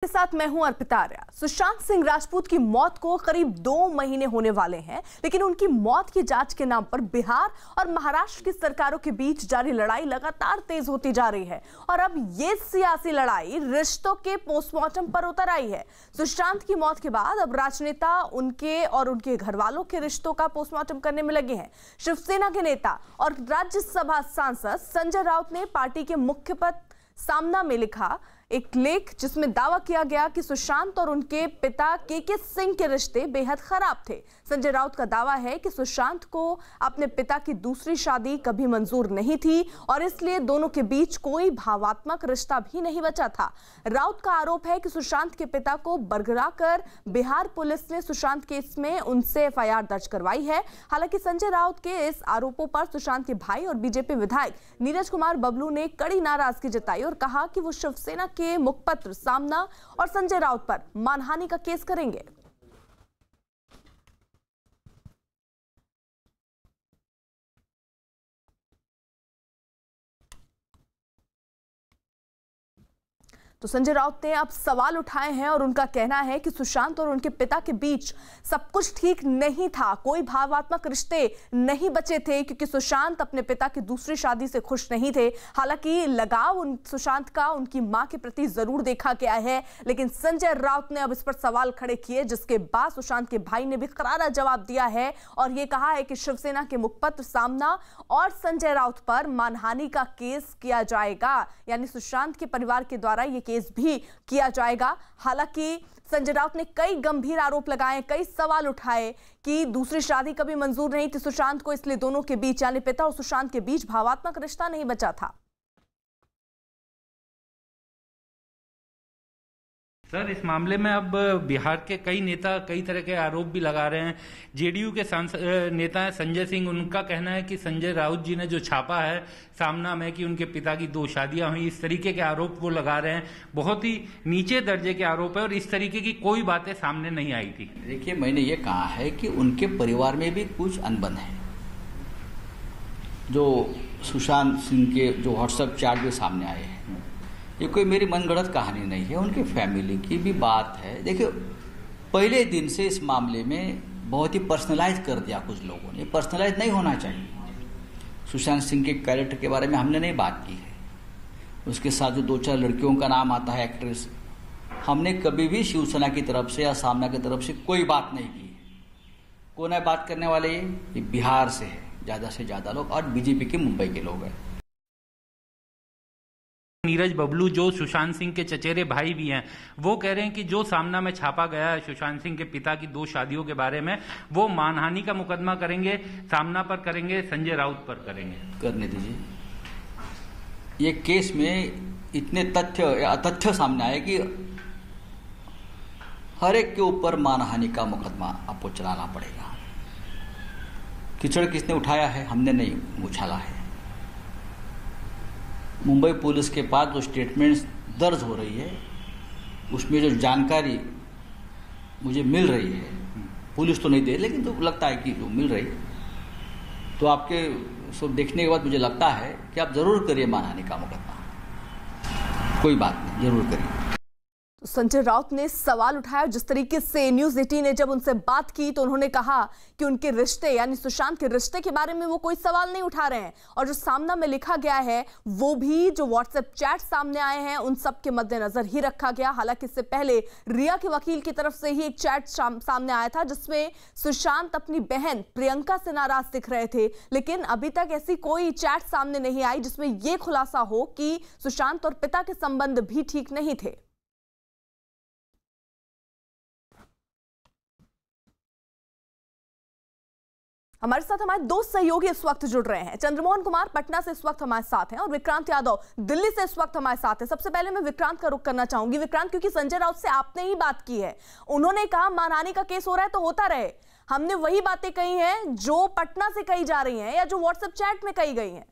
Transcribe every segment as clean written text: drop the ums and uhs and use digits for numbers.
साथ मैं हूं अर्पिता आर्या। सुशांत सिंह राजपूत की मौत को करीब 2 महीने होने वाले हैं, लेकिन उनकी मौत की जांच के नाम पर बिहार और महाराष्ट्र की सरकारों के बीच जारी लड़ाई लगातार तेज होती जा रही है और अब ये सियासी लड़ाई रिश्तों के पोस्टमार्टम पर उतर आई है। सुशांत की मौत के बाद अब राजनेता उनके और उनके घर वालों के रिश्तों का पोस्टमार्टम करने में लगे हैं। शिवसेना के नेता और राज्यसभा सांसद संजय राउत ने पार्टी के मुख्य पद सामना में लिखा एक लेख जिसमें दावा किया गया कि सुशांत और उनके पिता के सिंह के रिश्ते बेहद खराब थे। संजय राउत का दावा है कि सुशांत को अपने पिता की दूसरी शादी कभी मंजूर नहीं थी और इसलिए दोनों के बीच कोई भावात्मक रिश्ता भी नहीं बचा था। राउत का आरोप है कि सुशांत के पिता को बरगलाकर बिहार पुलिस ने सुशांत केस में उनसे एफआईआर दर्ज करवाई है। हालांकि संजय राउत के इस आरोपों पर सुशांत के भाई और बीजेपी विधायक नीरज कुमार बबलू ने कड़ी नाराजगी जताई और कहा कि वो शिवसेना के मुखपत्र सामना और संजय राउत पर मानहानि का केस करेंगे। तो संजय राउत ने अब सवाल उठाए हैं और उनका कहना है कि सुशांत और उनके पिता के बीच सब कुछ ठीक नहीं था, कोई भावात्मक रिश्ते नहीं बचे थे क्योंकि सुशांत अपने पिता की दूसरी शादी से खुश नहीं थे। हालांकि लगाव सुशांत का उनकी मां के प्रति जरूर देखा गया है, लेकिन संजय राउत ने अब इस पर सवाल खड़े किए, जिसके बाद सुशांत के भाई ने भी करारा जवाब दिया है और यह कहा है कि शिवसेना के मुखपत्र सामना और संजय राउत पर मानहानि का केस किया जाएगा, यानी सुशांत के परिवार के द्वारा यह केस भी किया जाएगा। हालांकि संजय राउत ने कई गंभीर आरोप लगाए, कई सवाल उठाए कि दूसरी शादी कभी मंजूर नहीं थी सुशांत को, इसलिए दोनों के बीच यानी पिता और सुशांत के बीच भावात्मक रिश्ता नहीं बचा था। सर, इस मामले में अब बिहार के कई नेता कई तरह के आरोप भी लगा रहे हैं। जेडीयू के नेता हैं संजय सिंह, उनका कहना है कि संजय राउत जी ने जो छापा है सामना में कि उनके पिता की 2 शादियां हुई, इस तरीके के आरोप वो लगा रहे हैं। बहुत ही नीचे दर्जे के आरोप है और इस तरीके की कोई बातें सामने नहीं आई थी। देखिए, मैंने ये कहा है कि उनके परिवार में भी कुछ अनबन है। जो सुशांत सिंह के जो व्हाट्सएप चैट भी सामने आए हैं, ये कोई मेरी मनगढ़ंत कहानी नहीं है, उनकी फैमिली की भी बात है। देखिए, पहले दिन से इस मामले में बहुत ही पर्सनलाइज कर दिया कुछ लोगों ने। पर्सनलाइज नहीं होना चाहिए। सुशांत सिंह के कैरेक्टर के बारे में हमने नहीं बात की है। उसके साथ जो 2-4 लड़कियों का नाम आता है एक्ट्रेस, हमने कभी भी शिवसेना की तरफ से या सामना की तरफ से कोई बात नहीं की है। कौन है बात करने वाले? ये बिहार से है ज़्यादा से ज़्यादा लोग और बीजेपी के मुंबई के लोग हैं। नीरज बबलू जो सुशांत सिंह के चचेरे भाई भी हैं, वो कह रहे हैं कि जो सामना में छापा गया है सुशांत सिंह के पिता की 2 शादियों के बारे में, वो मानहानि का मुकदमा करेंगे, सामना पर करेंगे, संजय राउत पर करेंगे। करने दीजिए। ये केस में इतने तथ्य या अतथ्य सामने आए कि हर एक के ऊपर मानहानि का मुकदमा आपको चलाना पड़ेगा। कीचड़ किसने उठाया है? हमने नहीं उछाला है। मुंबई पुलिस के पास जो स्टेटमेंट्स दर्ज हो रही है, उसमें जो जानकारी मुझे मिल रही है, पुलिस तो नहीं दे लेकिन तो लगता है कि जो मिल रही, तो आपके सब देखने के बाद मुझे लगता है कि आप जरूर करिए मानहानि का मुकदमा। कोई बात नहीं, जरूर करिए। तो संजय राउत ने सवाल उठाया। जिस तरीके से न्यूज़ 18 ने जब उनसे बात की तो उन्होंने कहा कि उनके रिश्ते यानी सुशांत के रिश्ते के बारे में वो कोई सवाल नहीं उठा रहे हैं और जो सामना में लिखा गया है वो भी जो व्हाट्सएप चैट सामने आए हैं उन सब के मद्देनजर ही रखा गया। हालांकि इससे पहले रिया के वकील की तरफ से ही एक चैट सामने आया था जिसमें सुशांत अपनी बहन प्रियंका से नाराज दिख रहे थे, लेकिन अभी तक ऐसी कोई चैट सामने नहीं आई जिसमें यह खुलासा हो कि सुशांत और पिता के संबंध भी ठीक नहीं थे। हमारे साथ हमारे 2 सहयोगी इस वक्त जुड़ रहे हैं। चंद्रमोहन कुमार पटना से इस वक्त हमारे साथ हैं और विक्रांत यादव दिल्ली से इस वक्त हमारे साथ हैं। सबसे पहले मैं विक्रांत का रुख करना चाहूंगी। विक्रांत, क्योंकि संजय राउत से आपने ही बात की है, उन्होंने कहा मानहानि का केस हो रहा है तो होता रहे। हमने वही बातें कही हैं जो पटना से कही जा रही हैं या जो व्हाट्सएप चैट में कही गई हैं।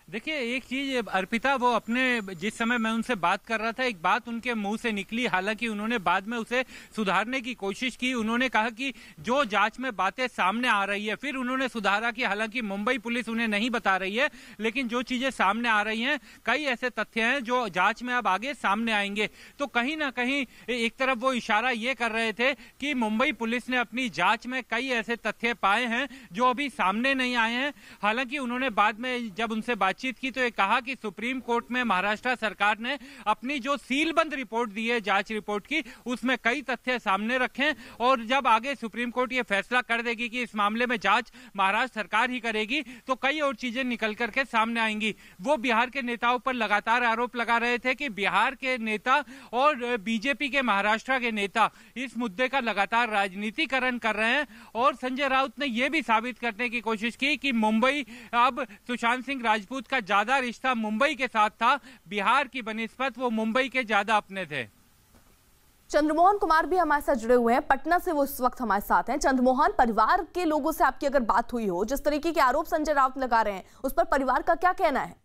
देखिए, एक चीज अर्पिता, वो अपने जिस समय मैं उनसे बात कर रहा था, एक बात उनके मुंह से निकली, हालांकि उन्होंने बाद में उसे सुधारने की कोशिश की। उन्होंने कहा कि जो जांच में बातें सामने आ रही है, फिर उन्होंने सुधारा कि हालांकि मुंबई पुलिस उन्हें नहीं बता रही है, लेकिन जो चीजें सामने आ रही हैं, कई ऐसे तथ्य हैं जो जांच में अब आगे सामने आएंगे। तो कहीं ना कहीं एक तरफ वो इशारा ये कर रहे थे कि मुंबई पुलिस ने अपनी जांच में कई ऐसे तथ्य पाए हैं जो अभी सामने नहीं आए हैं। हालांकि उन्होंने बाद में जब उनसे बातचीत की तो ये कहा कि सुप्रीम कोर्ट में महाराष्ट्र सरकार ने अपनी जो सीलबंद रिपोर्ट दी है, जांच रिपोर्ट की, उसमें कई तथ्य सामने रखे, और जब आगे सुप्रीम कोर्ट ये फैसला कर देगी कि इस मामले में जांच महाराष्ट्र सरकार ही करेगी, तो कई और चीजें निकल करके सामने आएंगी। वो बिहार के नेताओं पर लगातार आरोप लगा रहे थे कि बिहार के नेता और बीजेपी के महाराष्ट्र के नेता इस मुद्दे का लगातार राजनीतिकरण कर रहे हैं। और संजय राउत ने यह भी साबित करने की कोशिश की कि मुंबई, अब सुशांत सिंह राजपूत का ज्यादा रिश्ता मुंबई के साथ था, बिहार की बनिस्बत वो मुंबई के ज्यादा अपने थे। चंद्रमोहन कुमार भी हमारे साथ जुड़े हुए हैं, पटना से वो इस वक्त हमारे साथ हैं। चंद्रमोहन, परिवार के लोगों से आपकी अगर बात हुई हो, जिस तरीके के आरोप संजय राउत लगा रहे हैं, उस पर परिवार का क्या कहना है?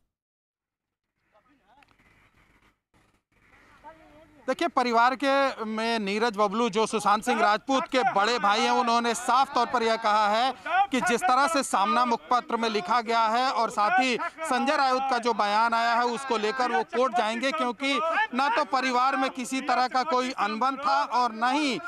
देखिए, परिवार के में नीरज बबलू, जो सुशांत सिंह राजपूत के बड़े भाई हैं, उन्होंने साफ तौर पर यह कहा है कि जिस तरह से सामना मुखपत्र में लिखा गया है और साथ ही संजय राउत का जो बयान आया है, उसको लेकर वो कोर्ट जाएंगे, क्योंकि न तो परिवार में किसी तरह का कोई अनबन था और न ही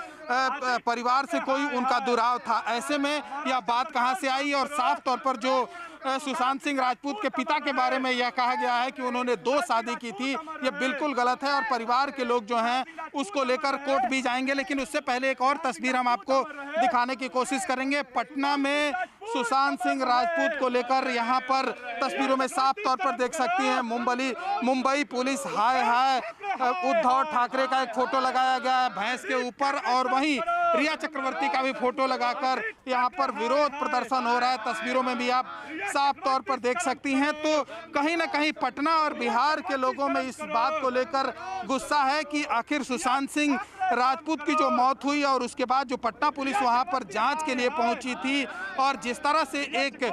परिवार से कोई उनका दुराव था। ऐसे में यह बात कहां से आई? और साफ तौर पर जो सुशांत सिंह राजपूत के पिता के बारे में यह कहा गया है कि उन्होंने 2 शादी की थी, ये बिल्कुल गलत है और परिवार के लोग जो हैं उसको लेकर कोर्ट भी जाएंगे। लेकिन उससे पहले एक और तस्वीर हम आपको दिखाने की कोशिश करेंगे। पटना में सुशांत सिंह राजपूत को लेकर यहाँ पर तस्वीरों में साफ तौर पर देख सकती हैं मुंबई पुलिस हाय हाय। उद्धव ठाकरे का एक फोटो लगाया गया है भैंस के ऊपर, और वहीं रिया चक्रवर्ती का भी फोटो लगाकर यहाँ पर विरोध प्रदर्शन हो रहा है। तस्वीरों में भी आप साफ तौर पर देख सकती हैं। तो कहीं ना कहीं पटना और बिहार के लोगों में इस बात को लेकर गुस्सा है कि आखिर सुशांत सिंह राजपूत की जो मौत हुई और उसके बाद जो पटना पुलिस वहां पर जांच के लिए पहुंची थी और जिस तरह से एक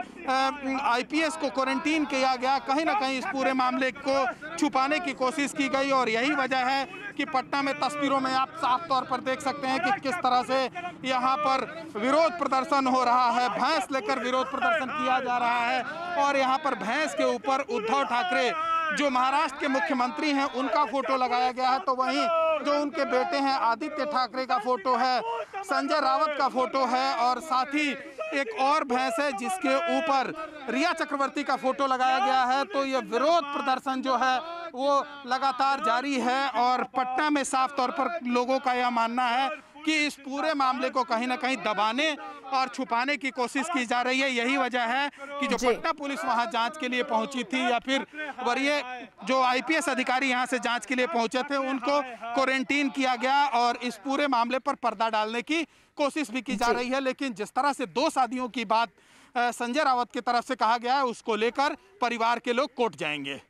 आईपीएस को क्वारंटीन किया गया, कहीं ना कहीं इस पूरे मामले को छुपाने की कोशिश की गई। और यही वजह है कि पटना में तस्वीरों में आप साफ तौर पर देख सकते हैं कि किस तरह से यहाँ पर विरोध प्रदर्शन हो रहा है। भैंस लेकर विरोध प्रदर्शन किया जा रहा है और यहाँ पर भैंस के ऊपर उद्धव ठाकरे जो महाराष्ट्र के मुख्यमंत्री हैं उनका फोटो लगाया गया है, तो वहीं जो उनके बेटे हैं आदित्य ठाकरे का फोटो है, संजय रावत का फोटो है और साथ ही एक और भैंस है जिसके ऊपर रिया चक्रवर्ती का फोटो लगाया गया है। तो ये विरोध प्रदर्शन जो है वो लगातार जारी है और पटना में साफ तौर पर लोगों का यह मानना है कि इस पूरे मामले को कहीं ना कहीं दबाने और छुपाने की कोशिश की जा रही है। यही वजह है कि जो पटना पुलिस वहां जांच के लिए पहुंची थी या फिर वरीय जो आईपीएस अधिकारी यहां से जांच के लिए पहुंचे थे उनको क्वारंटीन किया गया और इस पूरे मामले पर पर्दा डालने की कोशिश भी की जा रही है। लेकिन जिस तरह से 2 शादियों की बात संजय रावत की तरफ से कहा गया है, उसको लेकर परिवार के लोग कोर्ट जाएंगे।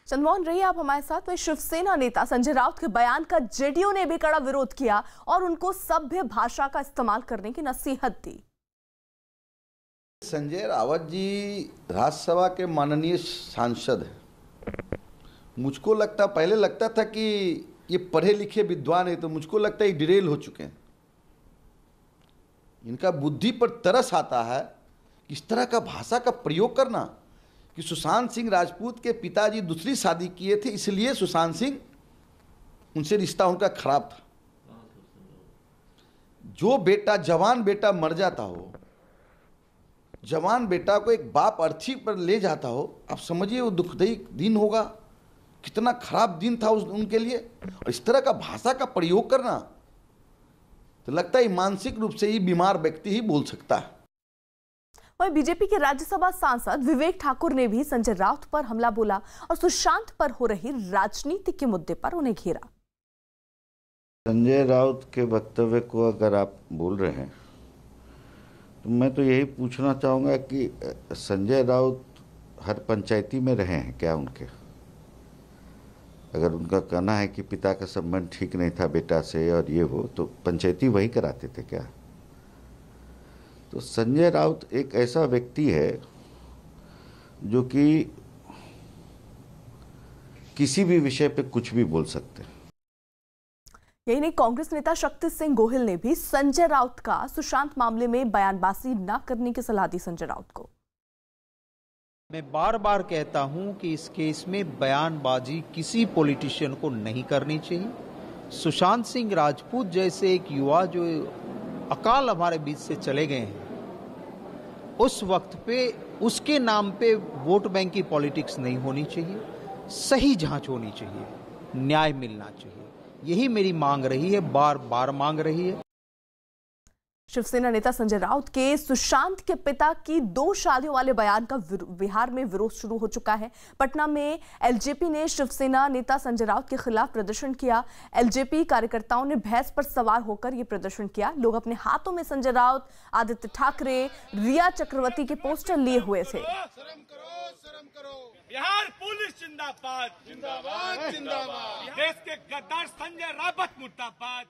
चंद्रमोहन, रहिए आप हमारे साथ। में शिवसेना नेता संजय राउत के बयान का जेडीयू ने भी कड़ा विरोध किया और उनको सभ्य भाषा का इस्तेमाल करने की नसीहत दी। संजय रावत जी राज्यसभा के माननीय सांसद हैं। मुझको पहले लगता था कि ये पढ़े लिखे विद्वान है, तो मुझको लगता है ये डिरेल हो चुके हैं। इनका बुद्धि पर तरस आता है कि इस तरह का भाषा का प्रयोग करना कि सुशांत सिंह राजपूत के पिताजी दूसरी शादी किए थे, इसलिए सुशांत सिंह उनसे रिश्ता उनका खराब था। जो बेटा जवान बेटा मर जाता हो, जवान बेटा को एक बाप अर्थी पर ले जाता हो, आप समझिए वो दुखदायी दिन होगा, कितना खराब दिन था उनके लिए। और इस तरह का भाषा का प्रयोग करना तो लगता है मानसिक रूप से ही बीमार व्यक्ति ही बोल सकता है। वहीं बीजेपी के राज्यसभा सांसद विवेक ठाकुर ने भी संजय राउत पर हमला बोला और सुशांत पर हो रही राजनीति के मुद्दे पर उन्हें घेरा। संजय राउत के वक्तव्य को अगर आप बोल रहे हैं तो मैं तो यही पूछना चाहूँगा कि संजय राउत हर पंचायती में रहे हैं क्या उनके? अगर उनका कहना है कि पिता का संबंध ठीक नहीं था बेटा से और ये हो, तो पंचायती वही कराते थे क्या? तो संजय राउत एक ऐसा व्यक्ति है जो कि किसी भी विषय पे कुछ भी बोल सकते हैं। यही नहीं, कांग्रेस नेता शक्ति सिंह गोहिल ने भी संजय राउत का सुशांत मामले में बयानबाजी न करने की सलाह दी संजय राउत को। मैं बार बार कहता हूं कि इस केस में बयानबाजी किसी पॉलिटिशियन को नहीं करनी चाहिए। सुशांत सिंह राजपूत जैसे एक युवा जो अकाल हमारे बीच से चले गए हैं, उस वक्त पे उसके नाम पे वोट बैंक की पॉलिटिक्स नहीं होनी चाहिए। सही जांच होनी चाहिए, न्याय मिलना चाहिए। यही मेरी मांग रही है, बार बार मांग रही है। शिवसेना नेता संजय राउत के सुशांत के पिता की 2 शादियों वाले बयान का बिहार में विरोध शुरू हो चुका है। पटना में एलजेपी ने शिवसेना नेता संजय राउत के खिलाफ प्रदर्शन किया। एलजेपी कार्यकर्ताओं ने भैंस पर सवार होकर यह प्रदर्शन किया। लोग अपने हाथों में संजय राउत, आदित्य ठाकरे, रिया चक्रवर्ती के पोस्टर लिए हुए थे। बिहार पुलिस जिंदाबाद, जिंदाबाद, जिंदाबाद। देश के गद्दार संजय राउत मुर्दाबाद।